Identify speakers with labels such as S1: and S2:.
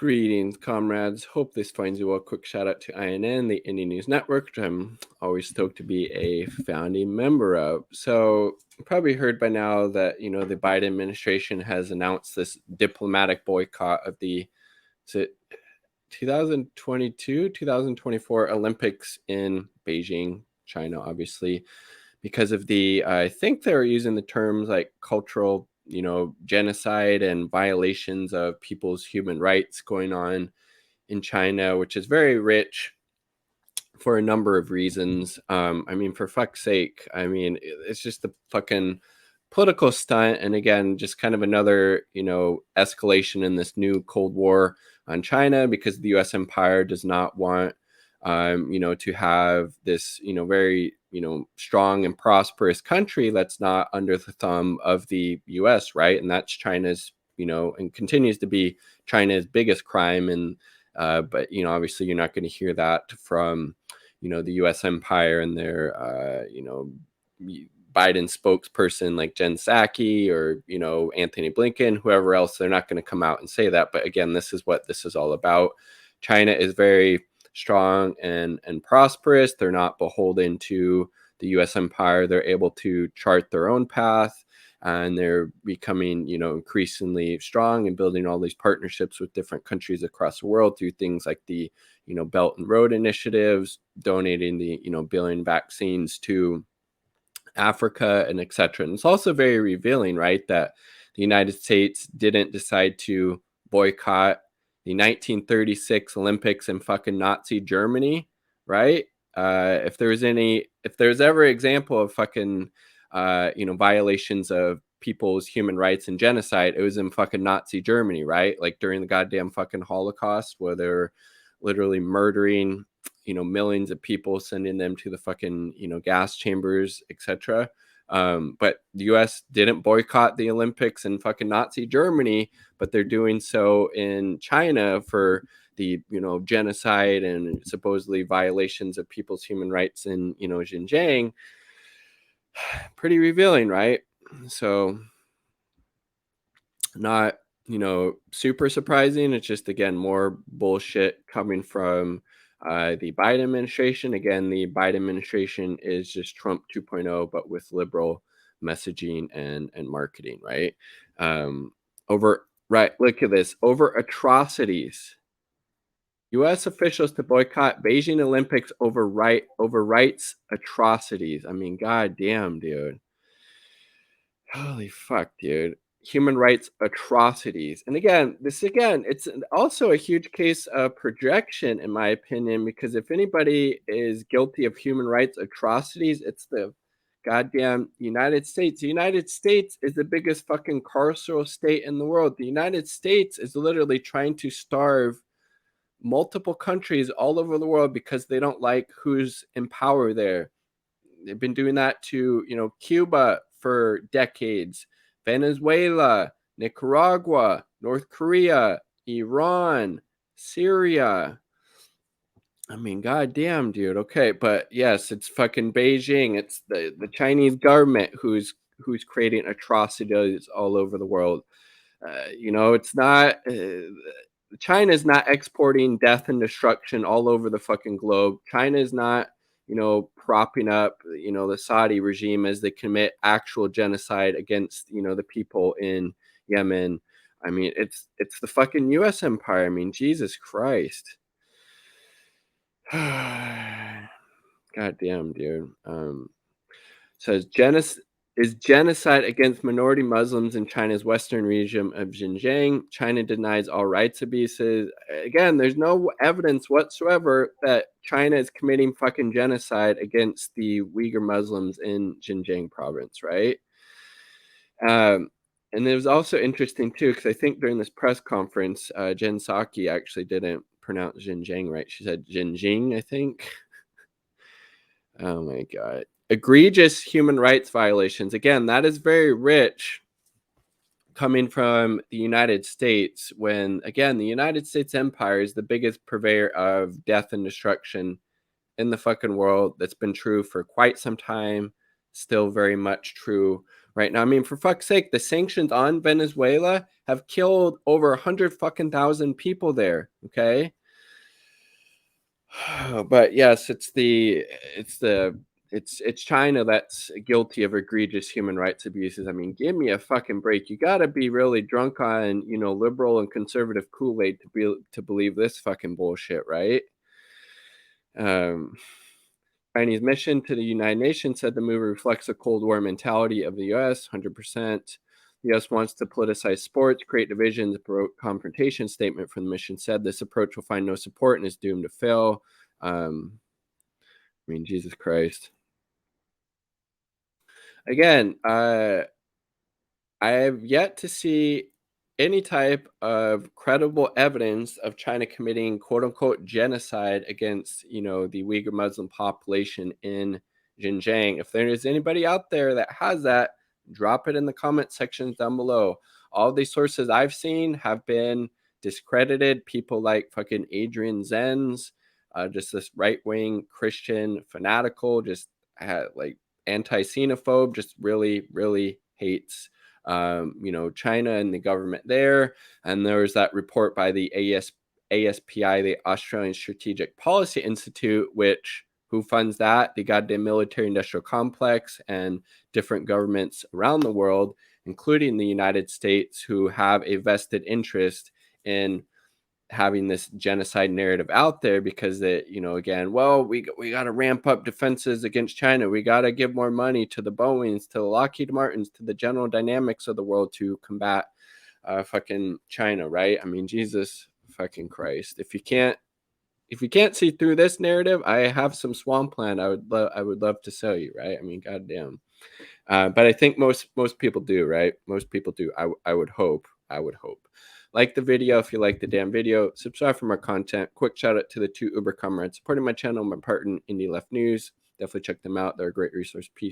S1: Greetings, comrades. Hope this finds you well. Quick shout out to INN, the Indie News Network, which I'm always stoked to be a founding member of. So, you probably heard by now that the Biden administration has announced this diplomatic boycott of the 2022, 2024 Olympics in Beijing, China, obviously, because of I think they're using the terms like cultural, genocide and violations of people's human rights going on in China, which is very rich for a number of reasons. For fuck's sake, it's just a fucking political stunt. And again, just kind of another, escalation in this new Cold War on China, because the US empire does not want, to have this, very, strong and prosperous country that's not under the thumb of the US, right? And that's China's, and continues to be China's biggest crime. And but obviously you're not going to hear that from the US empire and their Biden spokesperson like Jen Psaki or Anthony Blinken, whoever else. They're not going to come out and say that. But again, this is what this is all about. China is very strong and prosperous. They're not beholden to the US empire. They're able to chart their own path, and they're becoming increasingly strong and building all these partnerships with different countries across the world through things like the Belt and Road initiatives, donating the billion vaccines to Africa, and etc. And it's also very revealing, right, that the United States didn't decide to boycott the 1936 Olympics in fucking Nazi Germany, right? If there's ever an example of fucking violations of people's human rights and genocide, it was in fucking Nazi Germany, right? Like during the goddamn fucking Holocaust, where they're literally murdering millions of people, sending them to the fucking gas chambers, etc. But the US didn't boycott the Olympics in fucking Nazi Germany, but they're doing so in China for the genocide and supposedly violations of people's human rights in Xinjiang. Pretty revealing, right? So not super surprising. It's just, again, more bullshit coming from the Biden administration. Again, the Biden administration is just Trump 2.0, but with liberal messaging and marketing, right? Look at this. Over atrocities. U.S. officials to boycott Beijing Olympics over rights atrocities. Goddamn, dude. Holy fuck, dude. Human rights atrocities. And again, it's also a huge case of projection, in my opinion, because if anybody is guilty of human rights atrocities, it's the goddamn United States. The United States is the biggest fucking carceral state in the world. The United States is literally trying to starve multiple countries all over the world because they don't like who's in power there. They've been doing that to, Cuba for decades, Venezuela, Nicaragua, North Korea, Iran, Syria. Goddamn, dude. Okay, but yes, it's fucking Beijing. It's the Chinese government who's creating atrocities all over the world. It's not. China's not exporting death and destruction all over the fucking globe. China is not, propping up, the Saudi regime as they commit actual genocide against, the people in Yemen. It's the fucking U.S. empire. Jesus Christ. God damn, dude. Says genocide against minority Muslims in China's western region of Xinjiang. China denies all rights abuses. Again, there's no evidence whatsoever that China is committing fucking genocide against the Uyghur Muslims in Xinjiang province, right? And it was also interesting too, because I think during this press conference, Jen Psaki actually didn't pronounce Xinjiang right. She said Xinjiang, I think. Oh my God. Egregious human rights violations. Again, that is very rich coming from the United States, when, again, the United States empire is the biggest purveyor of death and destruction in the fucking world. That's been true for quite some time, still very much true right now. I mean, for fuck's sake, the sanctions on Venezuela have killed over 100 fucking thousand people there. Okay. But yes, it's China that's guilty of egregious human rights abuses. I mean, give me a fucking break. You got to be really drunk on, liberal and conservative Kool-Aid to believe this fucking bullshit, right? Um, Chinese mission to the United Nations said the move reflects a Cold War mentality of the U.S. 100%. The U.S. wants to politicize sports, create divisions, promote confrontation. Statement from the mission said this approach will find no support and is doomed to fail. I mean, Jesus Christ. Again, I have yet to see any type of credible evidence of China committing quote unquote genocide against, the Uyghur Muslim population in Xinjiang. If there is anybody out there that has that, drop it in the comment sections down below. All these sources I've seen have been discredited. People like fucking Adrian Zenz, just this right wing Christian fanatical, just like anti xenophobe, just really, really hates China and the government there. And there was that report by the ASPI, the Australian Strategic Policy Institute, which who funds that? The goddamn military industrial complex and different governments around the world, including the United States, who have a vested interest in having this genocide narrative out there because again, well, we got to ramp up defenses against China. We got to give more money to the Boeings, to the Lockheed Martins, to the General Dynamics of the world to combat fucking China, right? I mean, Jesus fucking Christ. If you can't see through this narrative, I have some swampland I would love to sell you, right? I mean, goddamn. But I think most people do, right? Most people do. I would hope. I would hope. Like the video if you like the damn video. Subscribe for more content. Quick shout out to the two Uber comrades supporting my channel, my part in Indie Left News. Definitely check them out. They're a great resource. Peace.